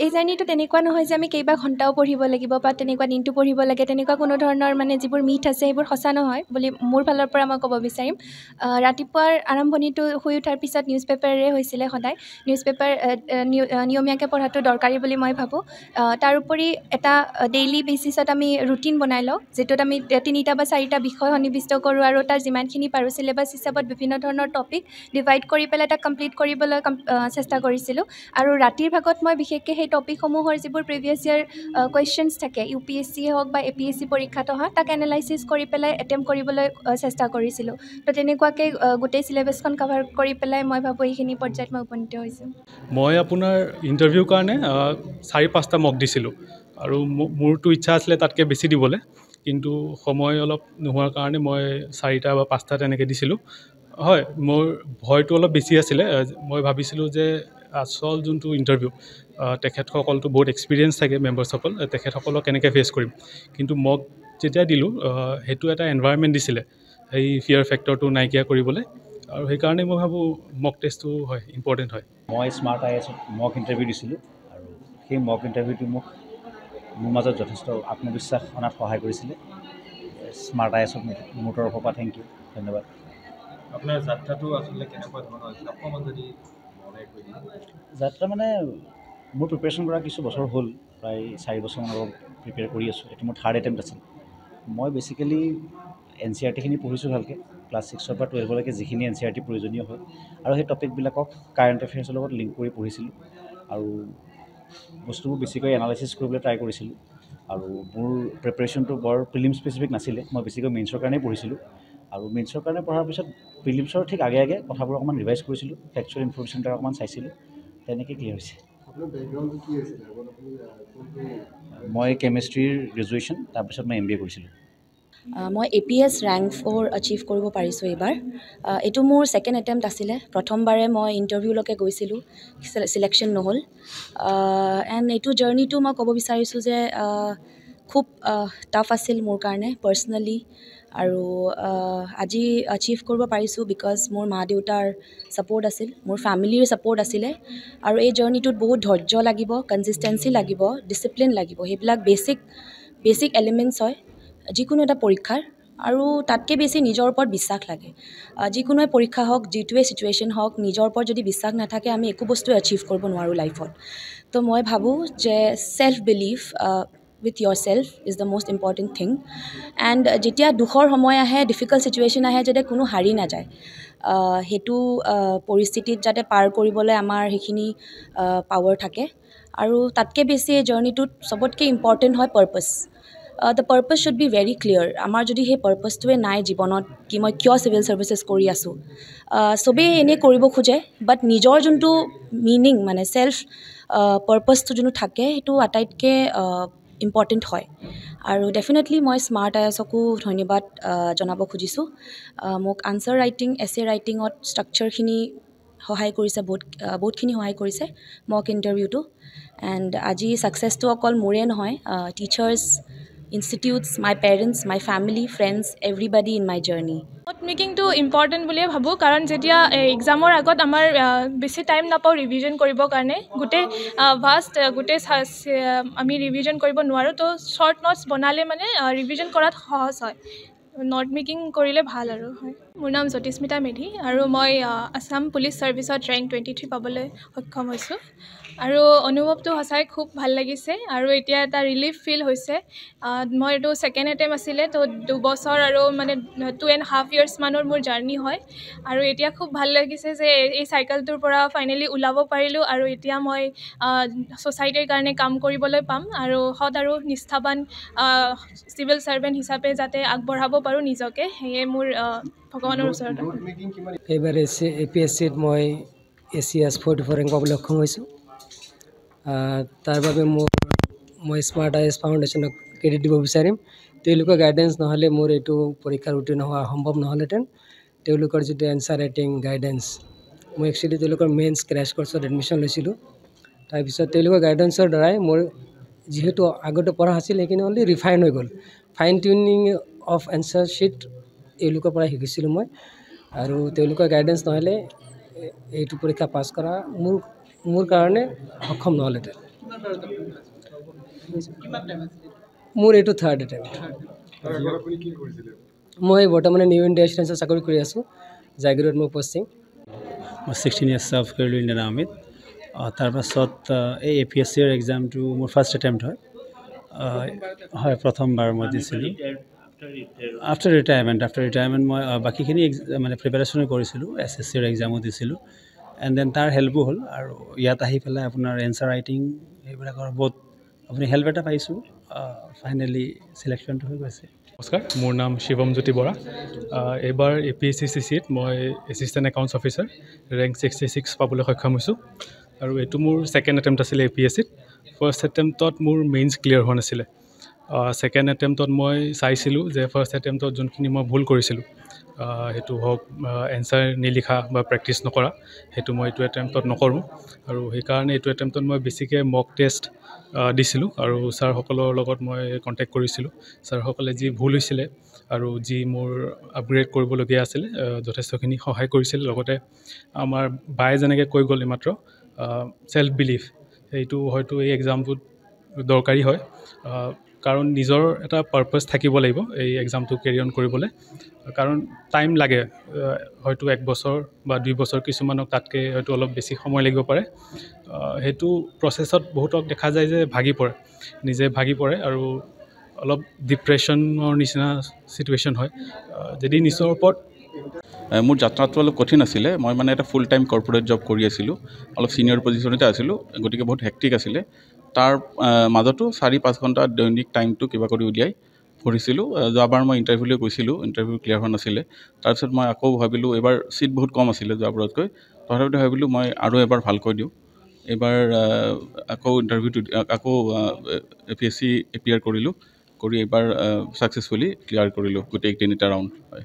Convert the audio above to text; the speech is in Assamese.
এই জাৰ্ণিটো তেনেকুৱা নহয় যে আমি কেইবা ঘণ্টাও পঢ়িব লাগিব বা তেনেকুৱা দিনটো পঢ়িব লাগে, তেনেকুৱা কোনো ধৰণৰ মানে যিবোৰ মিথ আছে সেইবোৰ সঁচা নহয় বুলি মোৰ ফালৰ পৰা মই ক'ব বিচাৰিম। ৰাতিপুৱাৰ আৰম্ভণিটো শুই উঠাৰ পিছত নিউজ পেপাৰেৰে হৈছিলে সদায়। নিউজ পেপাৰ নিয়মীয়াকৈ পঢ়াটো দৰকাৰী বুলি মই ভাবোঁ। তাৰোপৰি এটা ডেইলি বেচিছত আমি ৰুটিন বনাই লওঁ, যিটোত আমি 3টা বা 4টা বিষয় সন্নিৱিষ্ট কৰোঁ আৰু তাৰ যিমানখিনি পাৰোঁ চিলেবাছ হিচাপত বিভিন্ন ধৰণৰ টপিক ডিভাইড কৰি পেলাই তাক কমপ্লিট কৰিবলৈ চেষ্টা কৰিছিলোঁ। আৰু ৰাতিৰ ভাগত মই বিশেষকৈ সেই টপিকসমূহৰ যিবোৰ প্ৰিভিয়াছ ইয়াৰ কুৱেশ্যনছ থাকে, UPSC হওক বা APSC পৰীক্ষাত অহা, তাক এনালাইচিছ কৰি পেলাই এটেম্প কৰিবলৈ চেষ্টা কৰিছিলোঁ। তো তেনেকুৱাকৈ গোটেই চিলেবাছখন কভাৰ কৰি পেলাই মই ভাবোঁ এইখিনি পৰ্যায়ত মই উপনীত হৈছোঁ। মই আপোনাৰ ইণ্টাৰভিউৰ কাৰণে 4-5টা মক দিছিলোঁ আৰু মোৰতো ইচ্ছা আছিলে তাতকৈ বেছি দিবলৈ, কিন্তু সময় অলপ নোহোৱাৰ কাৰণে মই 4টা বা 5টা তেনেকৈ দিছিলোঁ। হয়, মোৰ ভয়টো অলপ বেছি আছিলে। মই ভাবিছিলোঁ যে আচল যোনটো ইণ্টাৰভিউ, তেখেতসকলতো বহুত এক্সপিৰিয়েঞ্চ থাকে, মেম্বাৰ্ছসকল, তেখেতসকলক কেনেকৈ ফেচ কৰিম। কিন্তু মক যেতিয়া দিলোঁ, সেইটো এটা এনভাইৰনমেণ্ট দিছিলে সেই ফিয়াৰ ফেক্টৰটো নাইকিয়া কৰিবলৈ, আৰু সেইকাৰণে মই ভাবোঁ মক টেষ্টটো হয় ইম্পৰ্টেণ্ট হয়। মই স্মাৰ্ট IASত মক ইণ্টাৰভিউ দিছিলোঁ আৰু সেই মক ইণ্টাৰভিউটো মোৰ মাজত যথেষ্ট আত্মবিশ্বাস অনাত সহায় কৰিছিলে। স্মাৰ্ট IASক মোৰ তৰফৰ পৰা থেংক ইউ, ধন্যবাদ। আপোনাৰ যাত্ৰাটো আচলতে কেনেকুৱা ধৰণৰ হৈছিল, অকণমান যদি যাত্ৰা মানে মোৰ প্ৰিপেৰেশ্যন কৰা কিছু বছৰ হ'ল, প্ৰায় 4 বছৰমান অলপ প্ৰিপেয়াৰ কৰি আছোঁ। এইটো মোৰ 3rd এটেম্প্ট আছিল। মই বেচিকেলি NCERT-খিনি পঢ়িছোঁ ভালকৈ, ক্লাছ 6ৰ পৰা 12লৈকে যিখিনি NCERT প্ৰয়োজনীয় হয়, আৰু সেই টপিকবিলাকক কাৰেণ্ট এফেয়াৰ্ছৰ লগত লিংক কৰি পঢ়িছিলোঁ আৰু বস্তুবোৰ বেছিকৈ এনালাইচিছ কৰিবলৈ ট্ৰাই কৰিছিলোঁ। আৰু মোৰ প্ৰিপেৰেশ্যনটো বৰ প্ৰিলিম স্পেচিফিক নাছিলে, মই বেছিকৈ মেইনছৰ কাৰণেই পঢ়িছিলোঁ। আৰু মেইনছৰ কাৰণে পঢ়াৰ পিছত প্ৰিলিমছৰ ঠিক আগে আগে কথাবোৰ অকণমান ৰিভাইজ কৰিছিলোঁ, ফেকচুৱেল ইনফৰমেশ্যন তাৰ অকণমান চাইছিলোঁ, তেনেকৈ ক্লিয়াৰ হৈছে। মই কেমেষ্ট্ৰিৰ গ্ৰেজুৱেশ্যন, তাৰপিছত মই MBA কৰিছিলোঁ। মই APS ৰেংক 4 আচিভ কৰিব পাৰিছোঁ এইবাৰ। এইটো মোৰ 2nd এটেম্প্ট আছিলে। প্ৰথমবাৰে মই ইণ্টাৰভিউলৈকে গৈছিলোঁ, চিলেকশ্যন নহ'ল। এণ্ড এইটো জাৰ্ণিটো মই ক'ব বিচাৰিছোঁ যে খুব টাফ আছিল মোৰ কাৰণে পাৰ্চনেলি, আৰু আজি আচিভ কৰিব পাৰিছোঁ বিকজ মোৰ মা দেউতাৰ ছাপোৰ্ট আছিল, মোৰ ফেমিলিৰ ছাপোৰ্ট আছিলে। আৰু এই জাৰ্ণিটোত বহুত ধৈৰ্য লাগিব, কনচিষ্টেঞ্চি লাগিব, ডিচিপ্লিন লাগিব। সেইবিলাক বেছিক এলিমেণ্টছ হয় যিকোনো এটা পৰীক্ষাৰ, আৰু তাতকৈ বেছি নিজৰ ওপৰত বিশ্বাস লাগে। যিকোনোৱে পৰীক্ষা হওক, যিটোৱে ছিটুৱেশ্যন হওক, নিজৰ ওপৰত যদি বিশ্বাস নাথাকে আমি একো বস্তু এচিভ কৰিব নোৱাৰোঁ লাইফত। তো মই ভাবোঁ যে self believe with your self is the most important thing. And যেতিয়া দুখৰ সময় আহে, ডিফিকাল্ট ছিটুৱেশ্যন আহে, যাতে কোনো হাৰি নাযায়, সেইটো পৰিস্থিতিত যাতে পাৰ কৰিবলৈ আমাৰ সেইখিনি পাৱাৰ থাকে। আৰু তাতকৈ বেছি এই জাৰ্ণিটোত চবতকৈ ইম্পৰ্টেণ্ট হয় purpose. The purpose should be very clear. আমাৰ যদি সেই পাৰ্পাছটোৱে নাই জীৱনত, কি মই কিয় চিভিল ছাৰ্ভিচেছ কৰি আছোঁ, চবেই এনেই কৰিব খোজে, বাট নিজৰ যোনটো মিনিং মানে ছেল্ফ পাৰ্পাছটো যোনটো থাকে, সেইটো আটাইতকৈ ইম্পৰ্টেণ্ট হয়। আৰু ডেফিনেটলি মই স্মাৰ্ট IASকো ধন্যবাদ জনাব খুজিছোঁ। মোক আনচাৰ ৰাইটিং, এছে ৰাইটিঙত ষ্ট্ৰাকচাৰখিনি সহায় কৰিছে, বহুতখিনি সহায় কৰিছে মক ইণ্টাৰভিউটো। এণ্ড আজি ছাকচেছটো অকল মোৰে নহয়, teachers, institutes, my parents, my family, friends, everybody in my journey. Note মেকিংটো ইম্পৰ্টেণ্ট বুলিয়ে ভাবোঁ, কাৰণ যেতিয়া এক্সামৰ আগত আমাৰ বেছি টাইম নাপাওঁ ৰিভিজন কৰিবৰ কাৰণে, গোটেই আমি ৰিভিজন কৰিব নোৱাৰোঁ। তো শ্বৰ্ট নোটছ বনালে মানে ৰিভিজন কৰাত সহজ হয়। নোট মেকিং কৰিলে ভাল আৰু হয়। মোৰ নাম জ্যোতিস্মিতা মেধি আৰু মই আছাম পুলিচ ছাৰ্ভিচত ৰেংক 23 পাবলৈ সক্ষম হৈছোঁ। আৰু অনুভৱটো সঁচাই খুব ভাল লাগিছে, আৰু এতিয়া এটা ৰিলিফ ফিল হৈছে। মই এইটো 2nd এটেম্প্ট আছিলে, তো 2 বছৰ আৰু মানে 2.5 years মানৰ মোৰ জাৰ্ণি হয়। আৰু এতিয়া খুব ভাল লাগিছে যে এই চাইকেলটোৰ পৰা ফাইনেলি ওলাব পাৰিলোঁ, আৰু এতিয়া মই ছ'চাইটিৰ কাৰণে কাম কৰিবলৈ পাম, আৰু সৎ আৰু নিষ্ঠাৱান চিভিল ছাৰ্ভেণ্ট হিচাপে যাতে আগবঢ়াব পাৰোঁ নিজকে, সেয়ে মোৰ ভগৱানৰ ওচৰত। এইবাৰ APSCত মই ACS 44 ৰেংক পাবলৈ সক্ষম হৈছোঁ। তাৰ বাবে মই স্মাৰ্ট IAS ফাউণ্ডেশ্যনক ক্ৰেডিট দিব বিচাৰিম। তেওঁলোকৰ গাইডেঞ্চ নহ'লে মোৰ এইটো পৰীক্ষাৰ উত্তীৰ্ণ হোৱা সম্ভৱ নহ'লহেঁতেন। তেওঁলোকৰ যিটো এনচাৰ ৰাইটিং গাইডেঞ্চ, মই একচুৱেলি তেওঁলোকৰ মেইনছ ক্ৰেছ কৰ্চত এডমিশ্যন লৈছিলোঁ। তাৰপিছত তেওঁলোকৰ গাইডেঞ্চৰ দ্বাৰাই মোৰ যিহেতু আগতে পঢ়া আছিল, সেইখিনি অলৰেডি ৰিফাইন হৈ গ'ল। Fine tuning of answer sheet তেওঁলোকৰ পৰা শিকিছিলোঁ মই, আৰু তেওঁলোকৰ গাইডেঞ্চ নহ'লে এইটো পৰীক্ষা পাছ কৰা মোৰ কাৰণে সক্ষম নহ'লহেঁতেন। মোৰ এইটো থাৰ্ড এটেম্প মই বৰ্তমানে নিউ ইণ্ডিয়া এক্সটেঞ্চত চাকৰি কৰি আছোঁ জাগিৰোড মোৰ পষ্টিং মই 16 ইয়াৰ্ছ ছাৰ্ভ কৰিলোঁ ইণ্ডিয়ান আৰ্মিত তাৰপাছত এই APSCৰ এক্সামটো মোৰ ফাৰ্ষ্ট এটেম্প্ট হয় হয় প্ৰথমবাৰ মই দিছিলোঁ আফটাৰ ৰিটায়াৰমেণ্ট মই বাকীখিনি মানে প্ৰিপেৰেশ্যনো কৰিছিলোঁ SSCৰ এক্সামো দিছিলোঁ এণ্ড দেন তাৰ হেল্পো হ'ল আৰু ইয়াত আহি পেলাই আপোনাৰ এনচাৰ ৰাইটিং এইবিলাকৰ বহুত আপুনি হেল্প এটা পাইছোঁ ফাইনেলি চিলেকশ্যনটো হৈ গৈছে নমস্কাৰ মোৰ নাম শিৱম জ্যোতি বৰা এইবাৰ APSCত মই এছিষ্টেণ্ট একাউণ্টছ অফিচাৰ ৰেংক 66 পাবলৈ সক্ষম হৈছোঁ আৰু এইটো মোৰ ছেকেণ্ড এটেম্প্ট আছিলে APSCত ফাৰ্ষ্ট এটেম্প্টত মোৰ মেইনছ ক্লিয়াৰ হোৱা নাছিলে ছেকেণ্ড এটেম্প্টত মই চাইছিলোঁ যে ফাৰ্ষ্ট এটেম্প্টত যোনখিনি মই ভুল কৰিছিলোঁ সেইটো হওক এনচাৰ নিলিখা বা প্ৰেক্টিছ নকৰা সেইটো মই এইটো এটেম্প্টত নকৰোঁ আৰু সেইকাৰণে এইটো এটেম্প্টত মই বেছিকৈ মক টেষ্ট দিছিলোঁ আৰু ছাৰসকলৰ লগত মই কণ্টেক্ট কৰিছিলোঁ ছাৰসকলে যি ভুল হৈছিলে আৰু যি মোৰ আপগ্ৰেড কৰিবলগীয়া আছিলে যথেষ্টখিনি সহায় কৰিছিল লগতে আমাৰ বায়ে যেনেকৈ কৈ গ'ল এইমাত্ৰ ছেল্ফ বিলিভ সেইটো হয়তো এই এক্সামটোত দৰকাৰী হয় কাৰণ নিজৰ এটা পাৰ্পাছ থাকিব লাগিব এই এক্সামটো কেৰি অন কৰিবলৈ কাৰণ টাইম লাগে হয়তো 1 বছৰ বা 2 বছৰ কিছুমানক তাতকৈ হয়তো অলপ বেছি সময় লাগিব পাৰে সেইটো প্ৰচেছত বহুতক দেখা যায় যে নিজে ভাগি পৰে আৰু অলপ ডিপ্ৰেশ্যনৰ নিচিনা চিটুৱেশ্যন হয় যদি নিজৰ ওপৰত মোৰ যাত্ৰাটো অলপ কঠিন আছিলে মই মানে এটা ফুল টাইম কৰ্পৰেট জব কৰি আছিলোঁ অলপ ছিনিয়ৰ পজিশ্যনতে আছিলোঁ গতিকে বহুত হেক্টিক আছিলে তাৰ মাজতো 4-5 ঘণ্টা দৈনিক টাইমটো কিবা কৰি উলিয়াই পঢ়িছিলোঁ যোৱাবাৰ মই ইণ্টাৰভিউলৈ গৈছিলোঁ ইণ্টাৰভিউ ক্লিয়াৰ হোৱা নাছিলে তাৰপিছত মই আকৌ ভাবিলোঁ এইবাৰ ছিট বহুত কম আছিলে যোৱাবাৰতকৈ তথাপিতো ভাবিলোঁ মই আৰু এবাৰ ভালকৈ দিওঁ এইবাৰ আকৌ ইণ্টাৰভিউটো আকৌ APSC এপিয়াৰ কৰিলোঁ কৰি এইবাৰ ছাকচেছফুলি ক্লিয়াৰ কৰিলোঁ গোটেই 3টা ৰাউণ্ড হয়